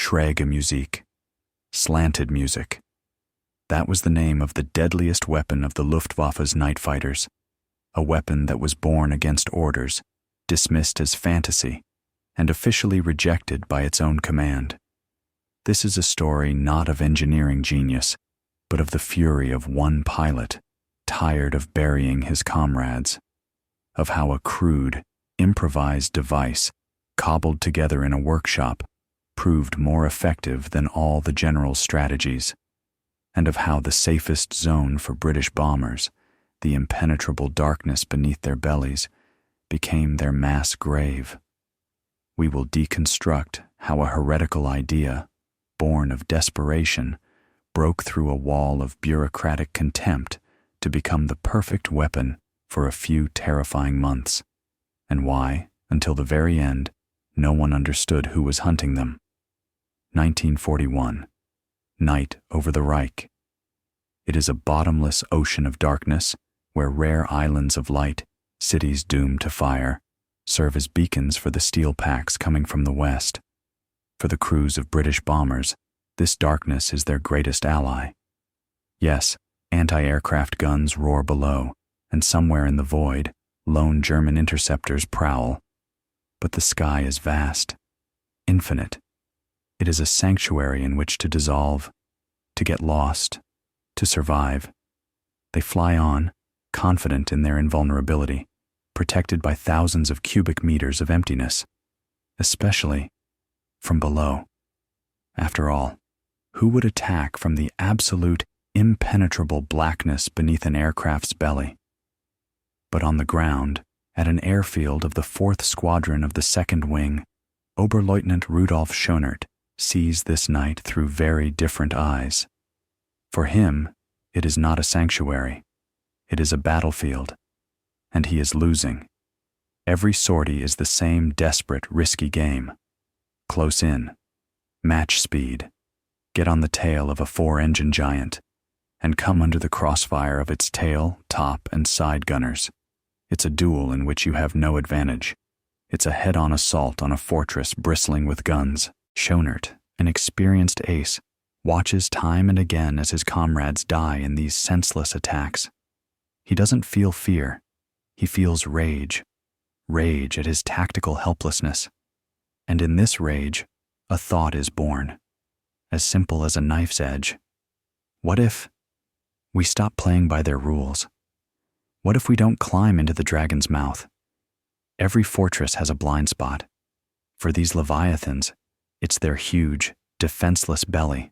Schräge Musik, slanted music. That was the name of the deadliest weapon of the Luftwaffe's night fighters, a weapon that was born against orders, dismissed as fantasy, and officially rejected by its own command. This is a story not of engineering genius, but of the fury of one pilot, tired of burying his comrades, of how a crude, improvised device, cobbled together in a workshop, proved more effective than all the general's strategies, and of how the safest zone for British bombers, the impenetrable darkness beneath their bellies, became their mass grave. We will deconstruct how a heretical idea, born of desperation, broke through a wall of bureaucratic contempt to become the perfect weapon for a few terrifying months, and why, until the very end, no one understood who was hunting them. 1941. Night over the Reich. It is a bottomless ocean of darkness where rare islands of light, cities doomed to fire, serve as beacons for the steel packs coming from the west. For the crews of British bombers, this darkness is their greatest ally. Yes, anti-aircraft guns roar below, and somewhere in the void, lone German interceptors prowl. But the sky is vast, infinite. It is a sanctuary in which to dissolve, to get lost, to survive. They fly on, confident in their invulnerability, protected by thousands of cubic meters of emptiness, especially from below. After all, who would attack from the absolute, impenetrable blackness beneath an aircraft's belly? But on the ground, at an airfield of the 4th Squadron of the 2nd Wing, Oberleutnant Rudolf Schoenert sees this night through very different eyes. For him, it is not a sanctuary. It is a battlefield, and he is losing. Every sortie is the same desperate, risky game. Close in, match speed, get on the tail of a 4-engine giant, and come under the crossfire of its tail, top, and side gunners. It's a duel in which you have no advantage. It's a head-on assault on a fortress bristling with guns. Schoenert, an experienced ace, watches time and again as his comrades die in these senseless attacks. He doesn't feel fear. He feels rage. Rage at his tactical helplessness. And in this rage, a thought is born, as simple as a knife's edge. What if we stop playing by their rules? What if we don't climb into the dragon's mouth? Every fortress has a blind spot. For these leviathans, it's their huge, defenseless belly.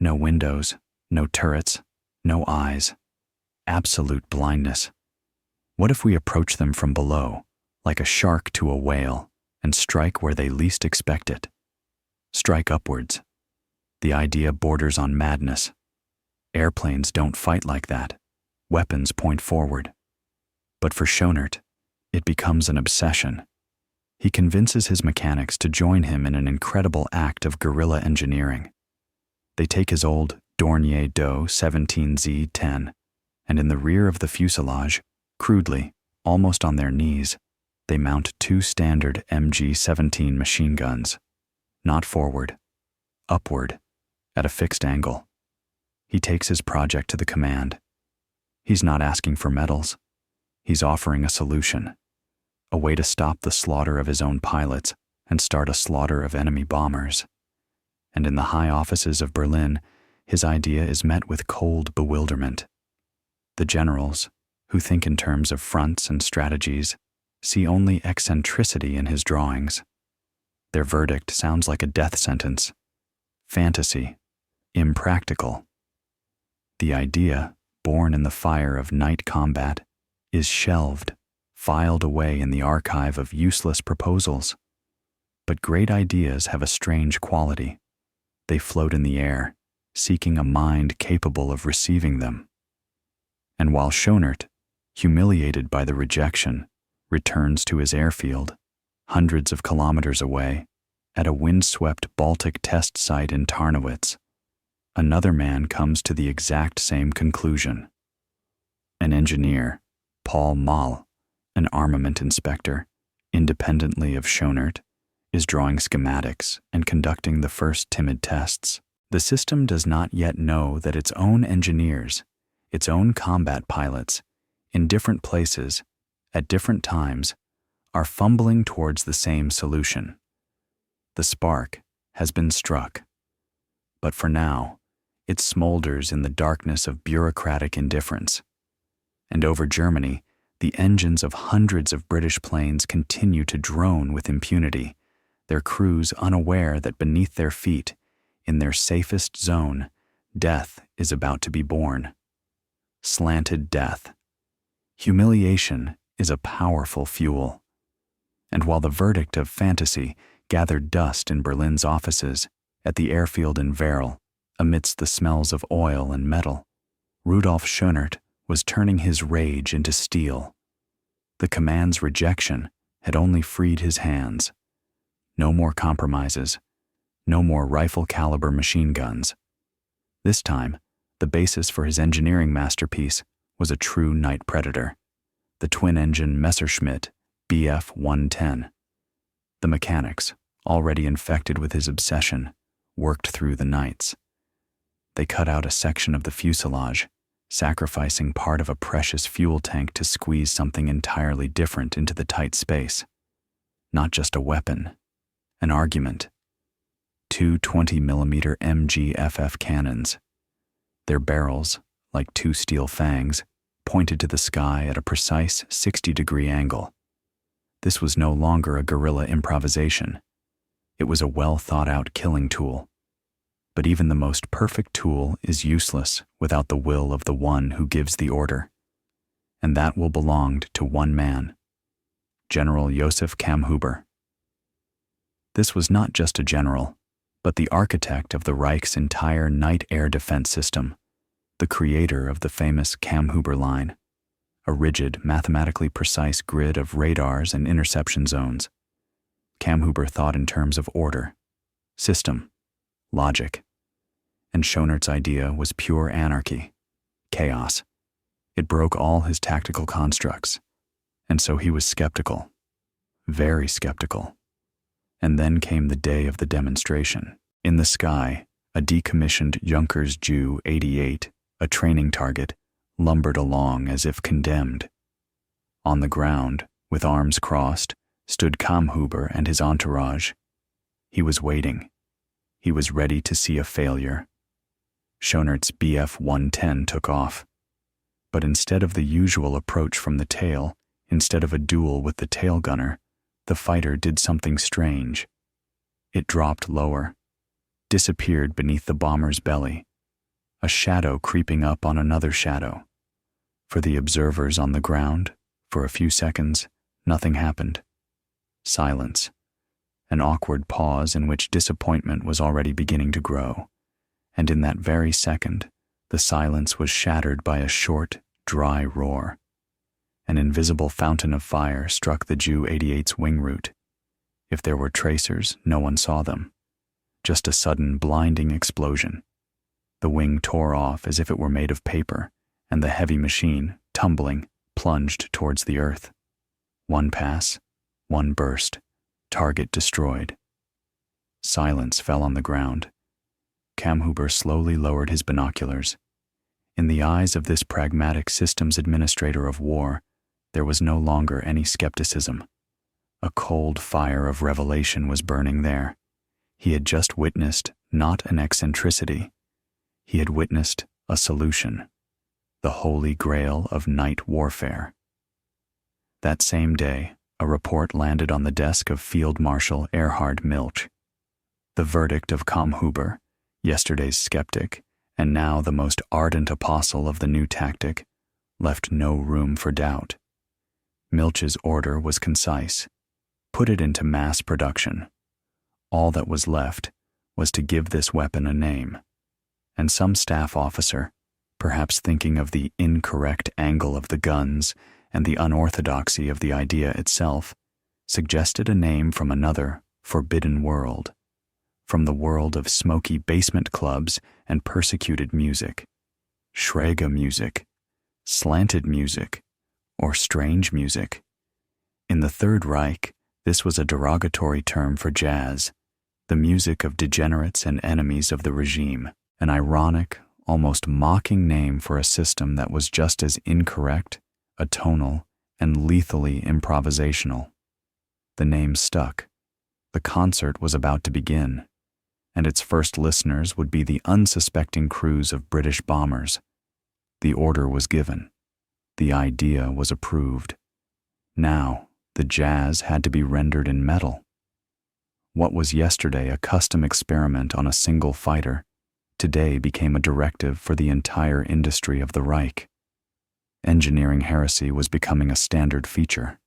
No windows, no turrets, no eyes. Absolute blindness. What if we approach them from below, like a shark to a whale, and strike where they least expect it? Strike upwards. The idea borders on madness. Airplanes don't fight like that. Weapons point forward. But for Schoenert, it becomes an obsession. He convinces his mechanics to join him in an incredible act of guerrilla engineering. They take his old Dornier Doe 17Z-10, and in the rear of the fuselage, crudely, almost on their knees, they mount 2 standard MG-17 machine guns, not forward, upward, at a fixed angle. He takes his project to the command. He's not asking for medals. He's offering a solution, a way to stop the slaughter of his own pilots and start a slaughter of enemy bombers. And in the high offices of Berlin, his idea is met with cold bewilderment. The generals, who think in terms of fronts and strategies, see only eccentricity in his drawings. Their verdict sounds like a death sentence. Fantasy. Impractical. The idea, born in the fire of night combat, is shelved, filed away in the archive of useless proposals. But great ideas have a strange quality. They float in the air, seeking a mind capable of receiving them. And while Schoenert, humiliated by the rejection, returns to his airfield, hundreds of kilometers away, at a windswept Baltic test site in Tarnowitz, another man comes to the exact same conclusion. An engineer, Paul Moll, an armament inspector, independently of Schoenert, is drawing schematics and conducting the first timid tests. The system does not yet know that its own engineers, its own combat pilots, in different places, at different times, are fumbling towards the same solution. The spark has been struck. But for now, it smolders in the darkness of bureaucratic indifference. And over Germany, the engines of hundreds of British planes continue to drone with impunity, their crews unaware that beneath their feet, in their safest zone, death is about to be born. Slanted death. Humiliation is a powerful fuel. And while the verdict of fantasy gathered dust in Berlin's offices, at the airfield in Werl, amidst the smells of oil and metal, Rudolf Schoenert was turning his rage into steel. The command's rejection had only freed his hands. No more compromises, no more rifle-caliber machine guns. This time, the basis for his engineering masterpiece was a true night predator, the twin-engine Messerschmitt Bf 110. The mechanics, already infected with his obsession, worked through the nights. They cut out a section of the fuselage, sacrificing part of a precious fuel tank to squeeze something entirely different into the tight space. Not just a weapon, an argument. Two 20mm MGFF cannons. Their barrels, like two steel fangs, pointed to the sky at a precise 60-degree angle. This was no longer a guerrilla improvisation. It was a well-thought-out killing tool. But even the most perfect tool is useless without the will of the one who gives the order. And that will belonged to one man, General Josef Kammhuber. This was not just a general, but the architect of the Reich's entire night air defense system, the creator of the famous Kammhuber line, a rigid, mathematically precise grid of radars and interception zones. Kammhuber thought in terms of order, system, logic. And Schoenert's idea was pure anarchy, chaos. It broke all his tactical constructs. And so he was skeptical, very skeptical. And then came the day of the demonstration. In the sky, a decommissioned Junkers Ju-88, a training target, lumbered along as if condemned. On the ground, with arms crossed, stood Kammhuber and his entourage. He was waiting. He was ready to see a failure. Schoenert's Bf 110 took off. But instead of the usual approach from the tail, instead of a duel with the tail gunner, the fighter did something strange. It dropped lower, disappeared beneath the bomber's belly, a shadow creeping up on another shadow. For the observers on the ground, for a few seconds, nothing happened. Silence. An awkward pause in which disappointment was already beginning to grow. And in that very second, the silence was shattered by a short, dry roar. An invisible fountain of fire struck the Ju-88's wing root. If there were tracers, no one saw them. Just a sudden, blinding explosion. The wing tore off as if it were made of paper, and the heavy machine, tumbling, plunged towards the earth. One pass, one burst, target destroyed. Silence fell on the ground. Kammhuber slowly lowered his binoculars. In the eyes of this pragmatic systems administrator of war, there was no longer any skepticism. A cold fire of revelation was burning there. He had just witnessed not an eccentricity. He had witnessed a solution, the holy grail of night warfare. That same day, a report landed on the desk of Field Marshal Erhard Milch. The verdict of Kammhuber, yesterday's skeptic, and now the most ardent apostle of the new tactic, left no room for doubt. Milch's order was concise. Put it into mass production. All that was left was to give this weapon a name. And some staff officer, perhaps thinking of the incorrect angle of the guns and the unorthodoxy of the idea itself, suggested a name from another forbidden world. From the world of smoky basement clubs and persecuted music. Schräge Musik, slanted music, or strange music. In the Third Reich, This was a derogatory term for jazz, the music of degenerates and enemies of the regime, an ironic, almost mocking name for a system that was just as incorrect, atonal, and lethally improvisational. The name stuck. The concert was about to begin, and its first listeners would be the unsuspecting crews of British bombers. The order was given. The idea was approved. Now, the jazz had to be rendered in metal. What was yesterday a custom experiment on a single fighter, today became a directive for the entire industry of the Reich. Engineering heresy was becoming a standard feature.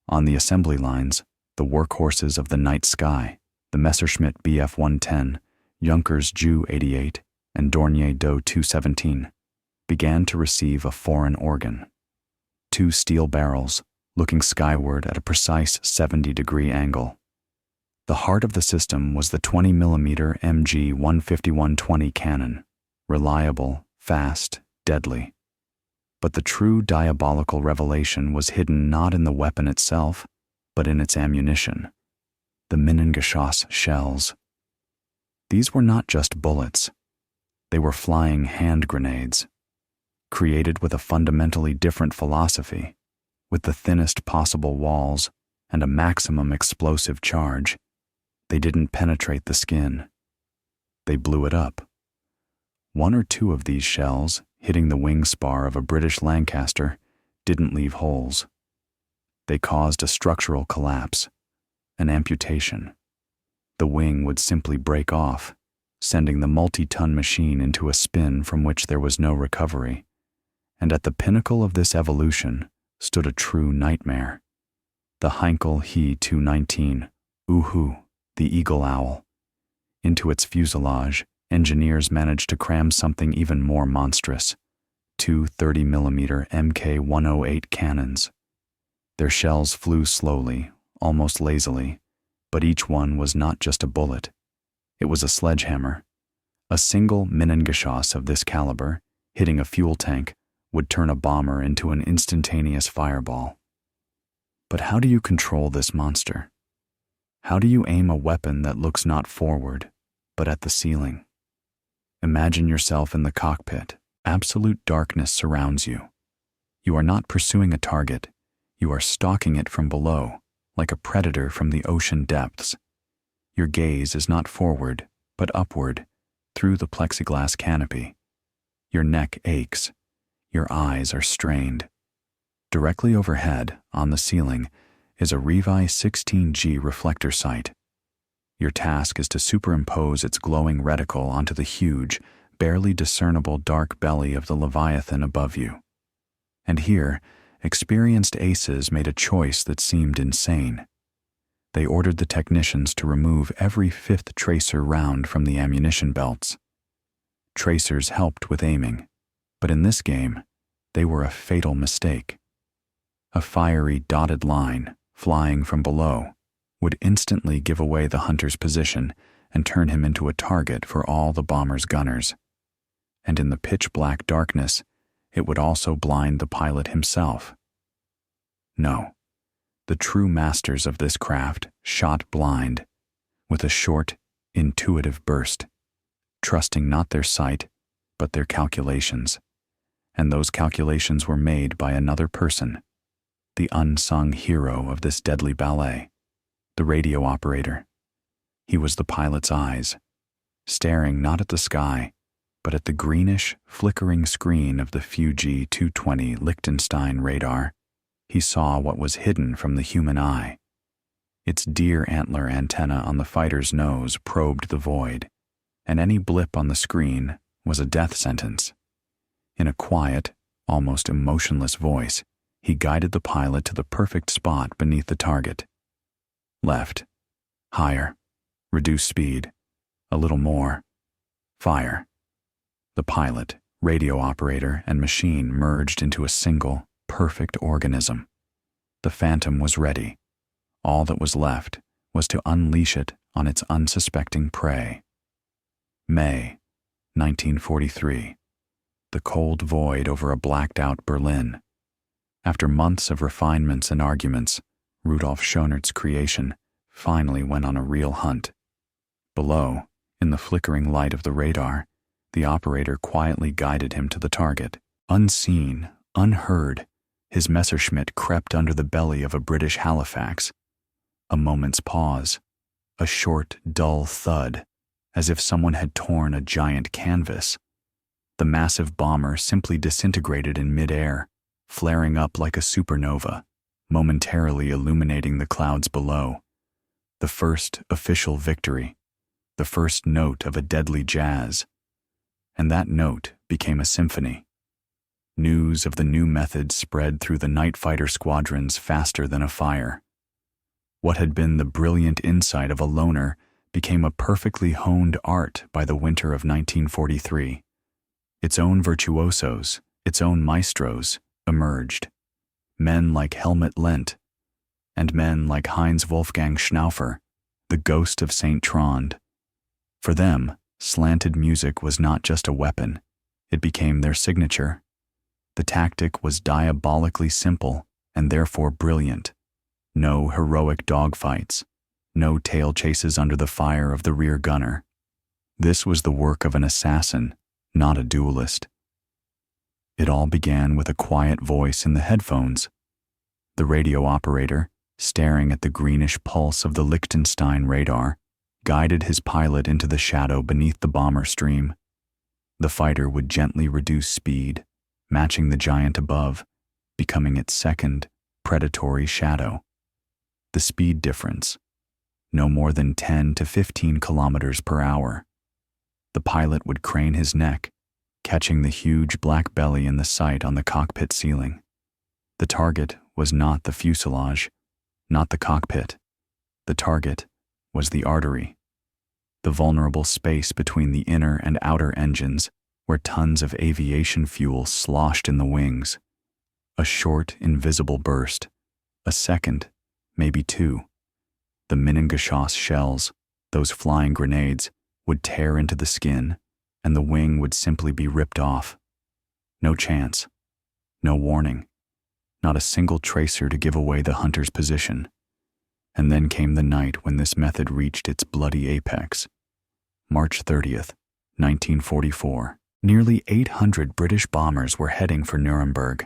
On the assembly lines, the workhorses of the night sky, the Messerschmitt Bf 110, Junkers Ju 88, and Dornier Do 217, began to receive a foreign organ. Two steel barrels, looking skyward at a precise 70-degree angle. The heart of the system was the 20mm MG 151-20 cannon, reliable, fast, deadly. But the true diabolical revelation was hidden not in the weapon itself, but in its ammunition, the Minengeschoss shells. These were not just bullets. They were flying hand grenades, created with a fundamentally different philosophy, with the thinnest possible walls and a maximum explosive charge. They didn't penetrate the skin. They blew it up. One or two of these shells, hitting the wing spar of a British Lancaster, didn't leave holes. They caused a structural collapse, an amputation. The wing would simply break off, sending the multi-ton machine into a spin from which there was no recovery. And at the pinnacle of this evolution stood a true nightmare. The Heinkel He 219, Uhu, the eagle owl. Into its fuselage, engineers managed to cram something even more monstrous, two 30mm Mk108 cannons. Their shells flew slowly, almost lazily, but each one was not just a bullet. It was a sledgehammer. A single Minengeschoss of this caliber, hitting a fuel tank, would turn a bomber into an instantaneous fireball. But how do you control this monster? How do you aim a weapon that looks not forward, but at the ceiling? Imagine yourself in the cockpit. Absolute darkness surrounds you. You are not pursuing a target. You are stalking it from below, like a predator from the ocean depths. Your gaze is not forward, but upward, through the plexiglass canopy. Your neck aches. Your eyes are strained. Directly overhead, on the ceiling, is a Revi 16G reflector sight. Your task is to superimpose its glowing reticle onto the huge, barely discernible dark belly of the Leviathan above you. And here, experienced aces made a choice that seemed insane. They ordered the technicians to remove every fifth tracer round from the ammunition belts. Tracers helped with aiming, but in this game, they were a fatal mistake. A fiery dotted line, flying from below, would instantly give away the hunter's position and turn him into a target for all the bomber's gunners. And in the pitch-black darkness, it would also blind the pilot himself. No, the true masters of this craft shot blind, with a short, intuitive burst, trusting not their sight, but their calculations. And those calculations were made by another person, the unsung hero of this deadly ballet, the radio operator. He was the pilot's eyes, staring not at the sky, but at the greenish, flickering screen of the Fuji 220 Liechtenstein radar. He saw what was hidden from the human eye. Its deer antler antenna on the fighter's nose probed the void, and any blip on the screen was a death sentence. In a quiet, almost emotionless voice, he guided the pilot to the perfect spot beneath the target. Left. Higher. Reduce speed. A little more. Fire. The pilot, radio operator, and machine merged into a single, perfect organism. The Phantom was ready. All that was left was to unleash it on its unsuspecting prey. May, 1943. The cold void over a blacked-out Berlin. After months of refinements and arguments, Rudolf Schoenert's creation, finally went on a real hunt. Below, in the flickering light of the radar, the operator quietly guided him to the target. Unseen, unheard, his Messerschmitt crept under the belly of a British Halifax. A moment's pause, a short, dull thud, as if someone had torn a giant canvas. The massive bomber simply disintegrated in midair, flaring up like a supernova, momentarily illuminating the clouds below. The first official victory, the first note of a deadly jazz. And that note became a symphony. News of the new method spread through the night fighter squadrons faster than a fire. What had been the brilliant insight of a loner became a perfectly honed art by the winter of 1943. Its own virtuosos, its own maestros, emerged. Men like Helmut Lent, and men like Heinz-Wolfgang Schnaufer, the ghost of St. Trond. For them, slanted music was not just a weapon, it became their signature. The tactic was diabolically simple and therefore brilliant. No heroic dogfights, no tail chases under the fire of the rear gunner. This was the work of an assassin, not a duelist. It all began with a quiet voice in the headphones. The radio operator, staring at the greenish pulse of the Liechtenstein radar, guided his pilot into the shadow beneath the bomber stream. The fighter would gently reduce speed, matching the giant above, becoming its second, predatory shadow. The speed difference, no more than 10 to 15 kilometers per hour. The pilot would crane his neck, catching the huge black belly in the sight on the cockpit ceiling. The target was not the fuselage, not the cockpit. The target was the artery, the vulnerable space between the inner and outer engines where tons of aviation fuel sloshed in the wings. A short, invisible burst, a second, maybe two. The Menengeschoss shells, those flying grenades, would tear into the skin, and the wing would simply be ripped off. No chance, no warning, not a single tracer to give away the hunter's position. And then came the night when this method reached its bloody apex. March 30th, 1944. Nearly 800 British bombers were heading for Nuremberg.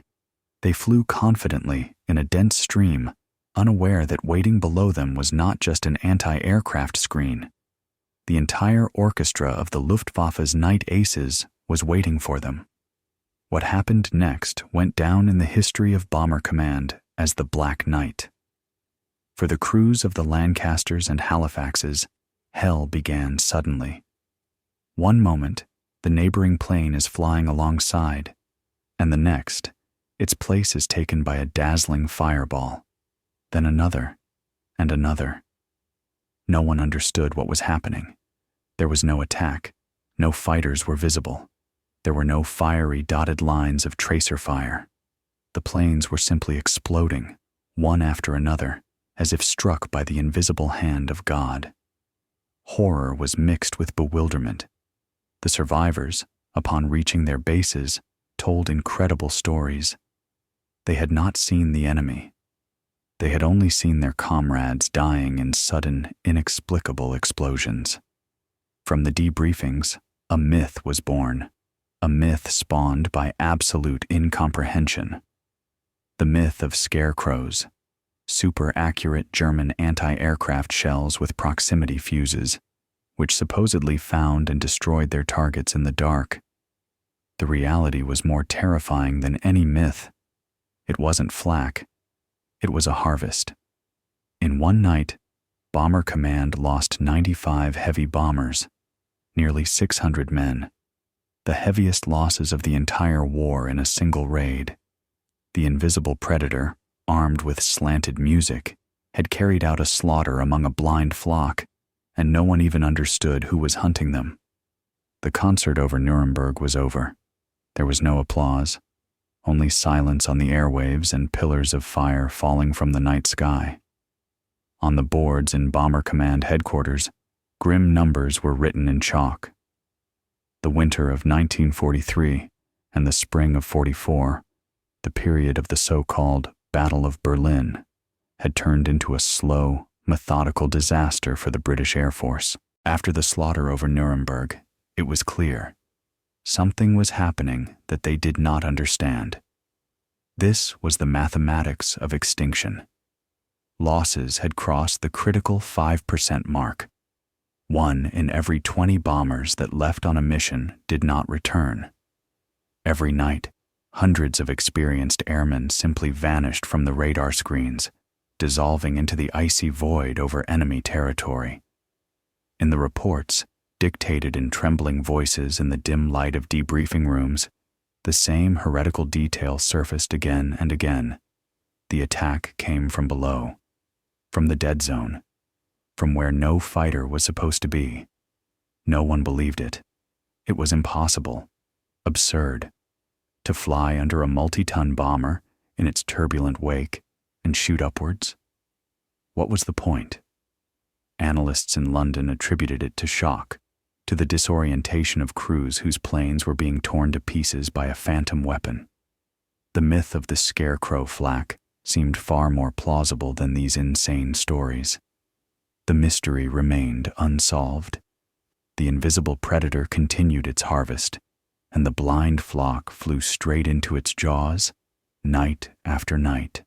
They flew confidently in a dense stream, unaware that waiting below them was not just an anti-aircraft screen. The entire orchestra of the Luftwaffe's night aces was waiting for them. What happened next went down in the history of Bomber Command as the Black Night. For the crews of the Lancasters and Halifaxes, hell began suddenly. One moment, the neighboring plane is flying alongside, and the next, its place is taken by a dazzling fireball. Then another, and another. No one understood what was happening. There was no attack. No fighters were visible. There were no fiery dotted lines of tracer fire. The planes were simply exploding, one after another, as if struck by the invisible hand of God. Horror was mixed with bewilderment. The survivors, upon reaching their bases, told incredible stories. They had not seen the enemy. They had only seen their comrades dying in sudden, inexplicable explosions. From the debriefings, a myth was born, a myth spawned by absolute incomprehension. The myth of scarecrows, super-accurate German anti-aircraft shells with proximity fuses, which supposedly found and destroyed their targets in the dark. The reality was more terrifying than any myth. It wasn't flak. It was a harvest. In one night, Bomber Command lost 95 heavy bombers, nearly 600 men, the heaviest losses of the entire war in a single raid. The invisible predator, armed with slanted music, had carried out a slaughter among a blind flock, and no one even understood who was hunting them. The concert over Nuremberg was over. There was no applause, only silence on the airwaves and pillars of fire falling from the night sky. On the boards in Bomber Command headquarters, grim numbers were written in chalk. The winter of 1943 and the spring of '44, the period of the so-called Battle of Berlin, had turned into a slow, methodical disaster for the British Air Force. After the slaughter over Nuremberg, it was clear something was happening that they did not understand. This was the mathematics of extinction. Losses had crossed the critical 5% mark. 1 in every 20 bombers that left on a mission did not return. Every night, hundreds of experienced airmen simply vanished from the radar screens, dissolving into the icy void over enemy territory. In the reports, dictated in trembling voices in the dim light of debriefing rooms, the same heretical detail surfaced again and again. The attack came from below, from the dead zone, from where no fighter was supposed to be. No one believed it. It was impossible, absurd, to fly under a multi-ton bomber in its turbulent wake and shoot upwards. What was the point? Analysts in London attributed it to shock, to the disorientation of crews whose planes were being torn to pieces by a phantom weapon. The myth of the scarecrow flak seemed far more plausible than these insane stories. The mystery remained unsolved. The invisible predator continued its harvest, and the blind flock flew straight into its jaws, night after night.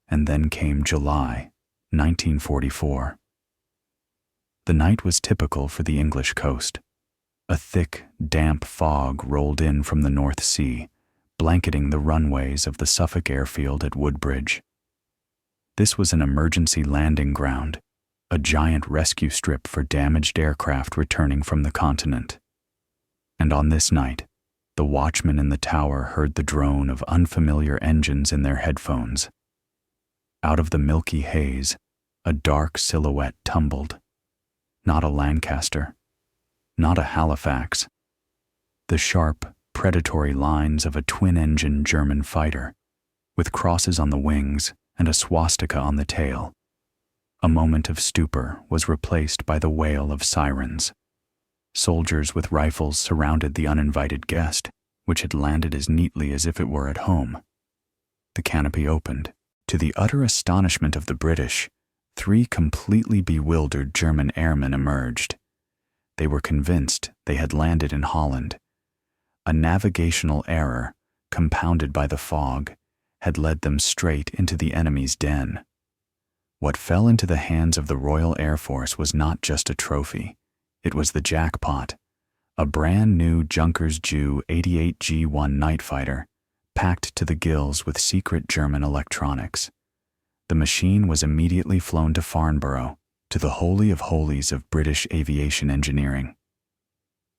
And then came July, 1944. The night was typical for the English coast. A thick, damp fog rolled in from the North Sea, blanketing the runways of the Suffolk airfield at Woodbridge. This was an emergency landing ground, a giant rescue strip for damaged aircraft returning from the continent. And on this night, the watchman in the tower heard the drone of unfamiliar engines in their headphones. Out of the milky haze, a dark silhouette tumbled. Not a Lancaster, not a Halifax. The sharp, predatory lines of a twin-engine German fighter, with crosses on the wings and a swastika on the tail. A moment of stupor was replaced by the wail of sirens. Soldiers with rifles surrounded the uninvited guest, which had landed as neatly as if it were at home. The canopy opened. To the utter astonishment of the British, 3 completely bewildered German airmen emerged. They were convinced they had landed in Holland. A navigational error, compounded by the fog, had led them straight into the enemy's den. What fell into the hands of the Royal Air Force was not just a trophy. It was the jackpot, a brand new Junkers Ju 88 G1 night fighter, packed to the gills with secret German electronics. The machine was immediately flown to Farnborough, to the holy of holies of British aviation engineering.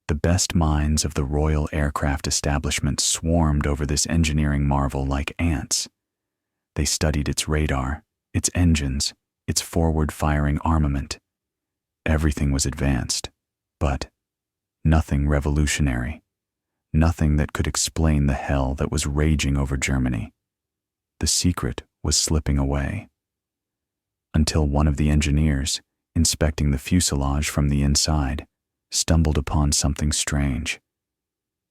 The best minds of the Royal Aircraft establishment swarmed over this engineering marvel like ants. They studied its radar, its engines, its forward-firing armament. Everything was advanced, but nothing revolutionary, nothing that could explain the hell that was raging over Germany. The secret was slipping away. Until one of the engineers, inspecting the fuselage from the inside, stumbled upon something strange.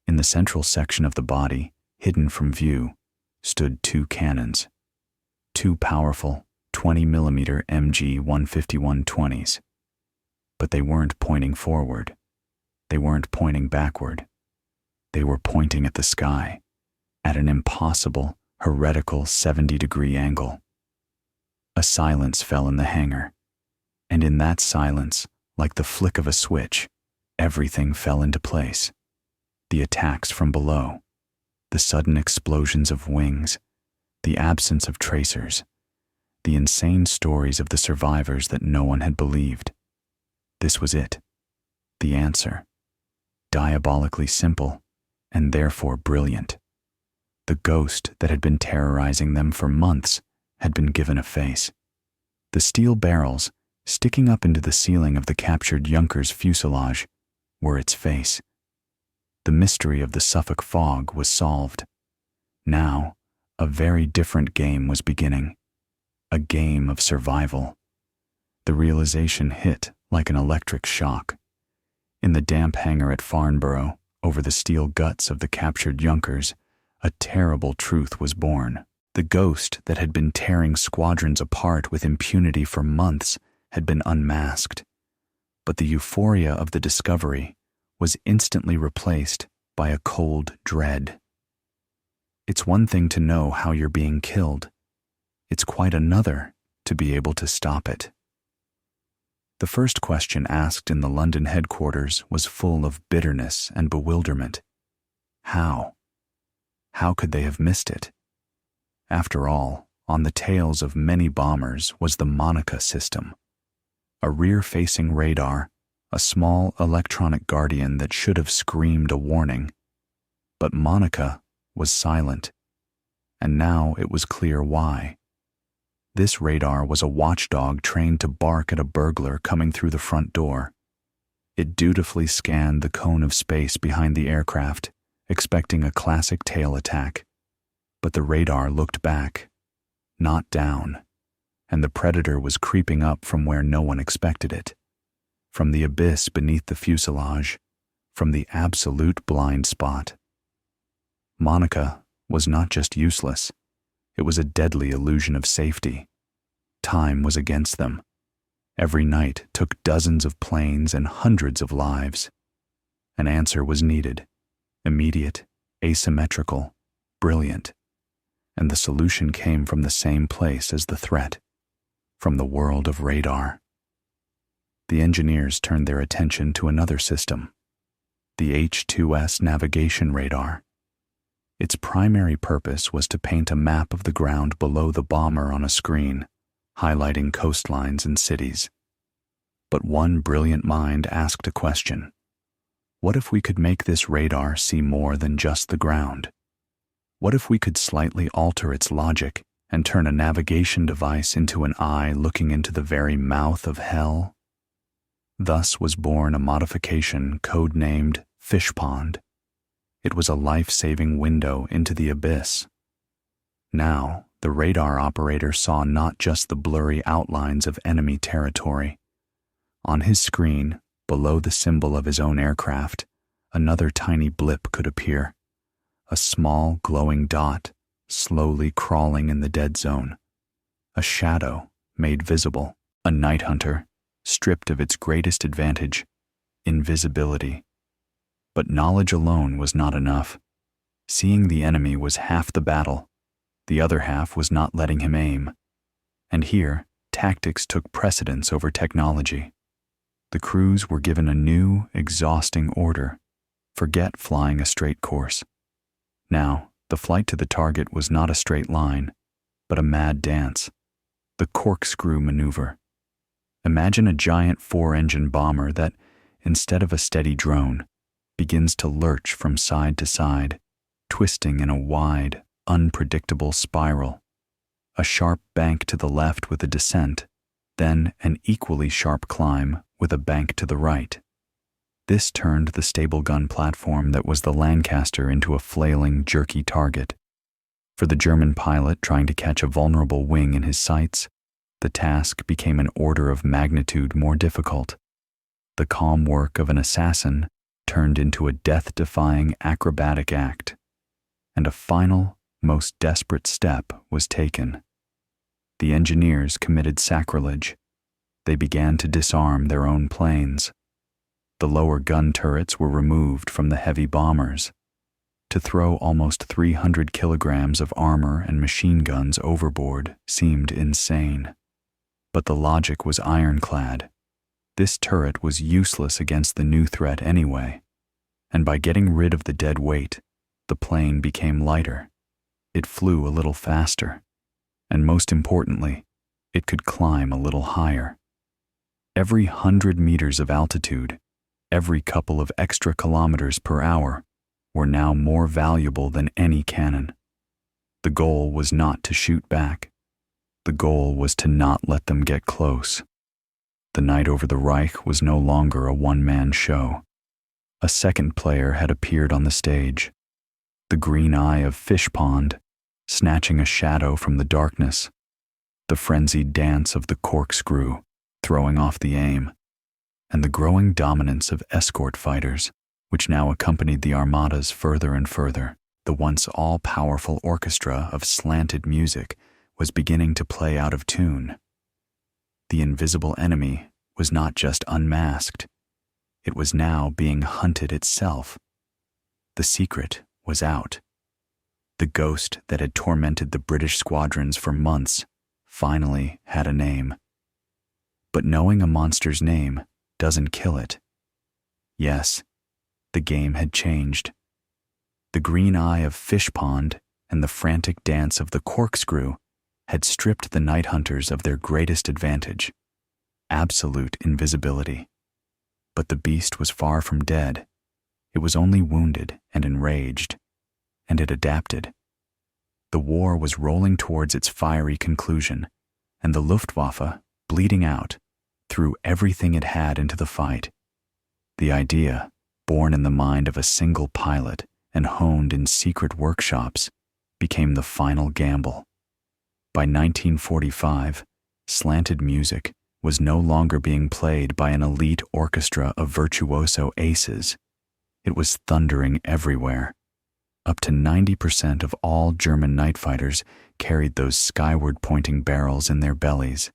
In the central section of the body, hidden from view, stood 2 cannons. 2 powerful 20mm MG 151-20s. But they weren't pointing forward. They weren't pointing backward. They were pointing at the sky, at an impossible, heretical 70-degree angle. A silence fell in the hangar, and in that silence, like the flick of a switch, everything fell into place. The attacks from below, the sudden explosions of wings, the absence of tracers, the insane stories of the survivors that no one had believed. This was it, the answer, diabolically simple and therefore brilliant. The ghost that had been terrorizing them for months had been given a face. The steel barrels, sticking up into the ceiling of the captured Junkers fuselage, were its face. The mystery of the Suffolk fog was solved. Now, a very different game was beginning. A game of survival. The realization hit like an electric shock. In the damp hangar at Farnborough, over the steel guts of the captured Junkers, a terrible truth was born. The ghost that had been tearing squadrons apart with impunity for months had been unmasked, but the euphoria of the discovery was instantly replaced by a cold dread. It's one thing to know how you're being killed. It's quite another to be able to stop it. The first question asked in the London headquarters was full of bitterness and bewilderment. How? How could they have missed it? After all, on the tails of many bombers was the Monica system, a rear-facing radar, a small electronic guardian that should have screamed a warning. But Monica was silent, and now it was clear why. This radar was a watchdog trained to bark at a burglar coming through the front door. It dutifully scanned the cone of space behind the aircraft, expecting a classic tail attack. But the radar looked back, not down, and the predator was creeping up from where no one expected it. From the abyss beneath the fuselage, from the absolute blind spot. Monica was not just useless, it was a deadly illusion of safety. Time was against them. Every night took dozens of planes and hundreds of lives. An answer was needed, immediate, asymmetrical, brilliant. And the solution came from the same place as the threat, from the world of radar. The engineers turned their attention to another system, the H-2S navigation radar. Its primary purpose was to paint a map of the ground below the bomber on a screen, highlighting coastlines and cities. But one brilliant mind asked a question. What if we could make this radar see more than just the ground? What if we could slightly alter its logic and turn a navigation device into an eye looking into the very mouth of hell? Thus was born a modification codenamed Fish Pond. It was a life-saving window into the abyss. Now, the radar operator saw not just the blurry outlines of enemy territory. On his screen, below the symbol of his own aircraft, another tiny blip could appear. A small, glowing dot, slowly crawling in the dead zone. A shadow, made visible. A night hunter, stripped of its greatest advantage, invisibility. But knowledge alone was not enough. Seeing the enemy was half the battle. The other half was not letting him aim. And here, tactics took precedence over technology. The crews were given a new, exhausting order. Forget flying a straight course. Now, the flight to the target was not a straight line, but a mad dance. The corkscrew maneuver. Imagine a giant 4-engine bomber that, instead of a steady drone, begins to lurch from side to side, twisting in a wide, unpredictable spiral. A sharp bank to the left with a descent, then an equally sharp climb with a bank to the right. This turned the stable gun platform that was the Lancaster into a flailing, jerky target. For the German pilot trying to catch a vulnerable wing in his sights, the task became an order of magnitude more difficult. The calm work of an assassin turned into a death-defying acrobatic act, and a final, most desperate step was taken. The engineers committed sacrilege. They began to disarm their own planes. The lower gun turrets were removed from the heavy bombers. To throw almost 300 kilograms of armor and machine guns overboard seemed insane. But the logic was ironclad. This turret was useless against the new threat anyway, and by getting rid of the dead weight, the plane became lighter. It flew a little faster, and most importantly, it could climb a little higher. Every 100 meters of altitude, every couple of extra kilometers per hour, were now more valuable than any cannon. The goal was not to shoot back. The goal was to not let them get close. The night over the Reich was no longer a one-man show. A second player had appeared on the stage. The green eye of Fish Pond, snatching a shadow from the darkness. The frenzied dance of the corkscrew, throwing off the aim. And the growing dominance of escort fighters, which now accompanied the armadas further and further. The once all-powerful orchestra of slanted music was beginning to play out of tune. The invisible enemy was not just unmasked, it was now being hunted itself. The secret was out. The ghost that had tormented the British squadrons for months finally had a name. But knowing a monster's name doesn't kill it. Yes, the game had changed. The green eye of Fish Pond and the frantic dance of the corkscrew had stripped the night hunters of their greatest advantage, absolute invisibility. But the beast was far from dead. It was only wounded and enraged, and it adapted. The war was rolling towards its fiery conclusion, and the Luftwaffe, bleeding out, threw everything it had into the fight. The idea, born in the mind of a single pilot and honed in secret workshops, became the final gamble. By 1945, slanted music was no longer being played by an elite orchestra of virtuoso aces. It was thundering everywhere. Up to 90% of all German night fighters carried those skyward-pointing barrels in their bellies.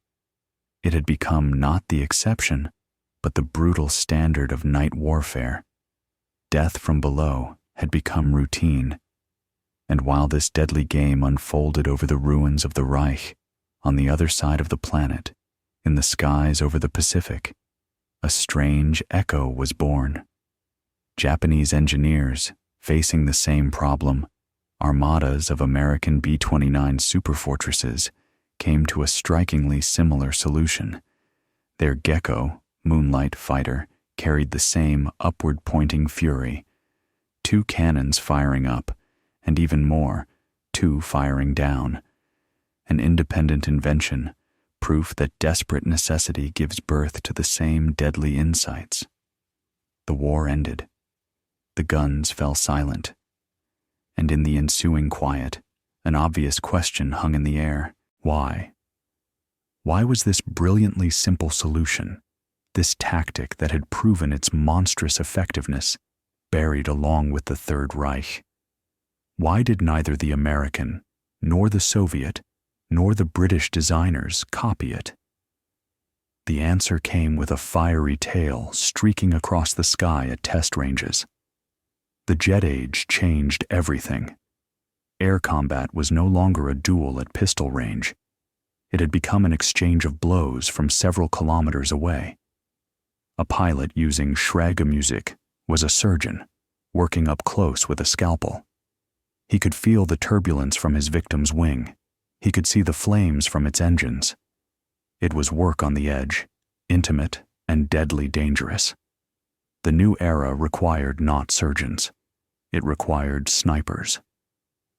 It had become not the exception, but the brutal standard of night warfare. Death from below had become routine. And while this deadly game unfolded over the ruins of the Reich, on the other side of the planet, in the skies over the Pacific, a strange echo was born. Japanese engineers, facing the same problem, armadas of American B-29 superfortresses, came to a strikingly similar solution. Their Gecko, moonlight fighter, carried the same upward-pointing fury, 2 cannons firing up, and even more, 2 firing down. An independent invention, proof that desperate necessity gives birth to the same deadly insights. The war ended. The guns fell silent. And in the ensuing quiet, an obvious question hung in the air. Why? Why was this brilliantly simple solution, this tactic that had proven its monstrous effectiveness, buried along with the Third Reich? Why did neither the American, nor the Soviet, nor the British designers copy it? The answer came with a fiery tail streaking across the sky at test ranges. The jet age changed everything. Air combat was no longer a duel at pistol range. It had become an exchange of blows from several kilometers away. A pilot using Schräge Musik was a surgeon, working up close with a scalpel. He could feel the turbulence from his victim's wing. He could see the flames from its engines. It was work on the edge, intimate and deadly dangerous. The new era required not surgeons. It required snipers.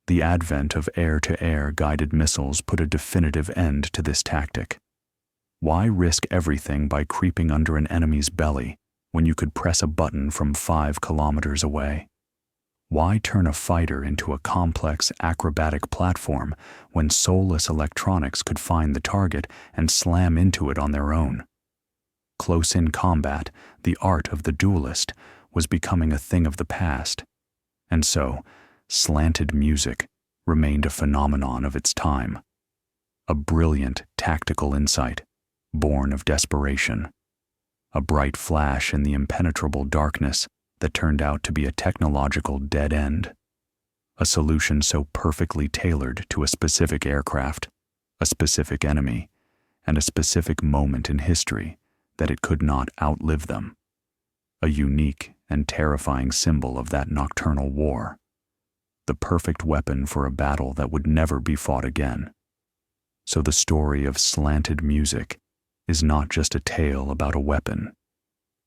The advent of air-to-air guided missiles put a definitive end to this tactic. Why risk everything by creeping under an enemy's belly when you could press a button from 5 kilometers away? Why turn a fighter into a complex acrobatic platform when soulless electronics could find the target and slam into it on their own? Close-in combat, the art of the duelist, was becoming a thing of the past. And so, slanted music remained a phenomenon of its time. A brilliant tactical insight, born of desperation. A bright flash in the impenetrable darkness that turned out to be a technological dead end. A solution so perfectly tailored to a specific aircraft, a specific enemy, and a specific moment in history that it could not outlive them. A unique and terrifying symbol of that nocturnal war. The perfect weapon for a battle that would never be fought again. So the story of slanted music is not just a tale about a weapon.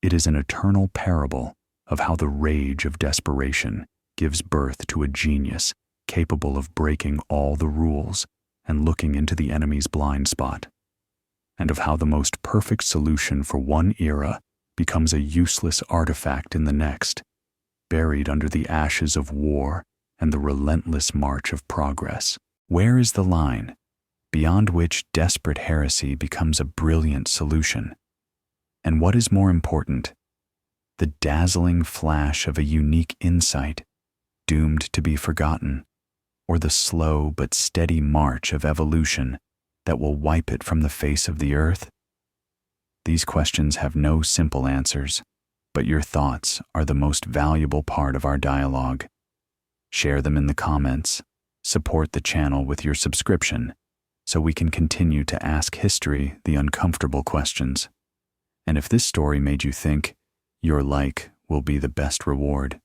It is an eternal parable of how the rage of desperation gives birth to a genius capable of breaking all the rules and looking into the enemy's blind spot, and of how the most perfect solution for one era becomes a useless artifact in the next, buried under the ashes of war and the relentless march of progress. Where is the line beyond which desperate heresy becomes a brilliant solution? And what is more important, the dazzling flash of a unique insight, doomed to be forgotten, or the slow but steady march of evolution that will wipe it from the face of the earth? These questions have no simple answers, but your thoughts are the most valuable part of our dialogue. Share them in the comments, support the channel with your subscription, so we can continue to ask history the uncomfortable questions. And if this story made you think, your like will be the best reward.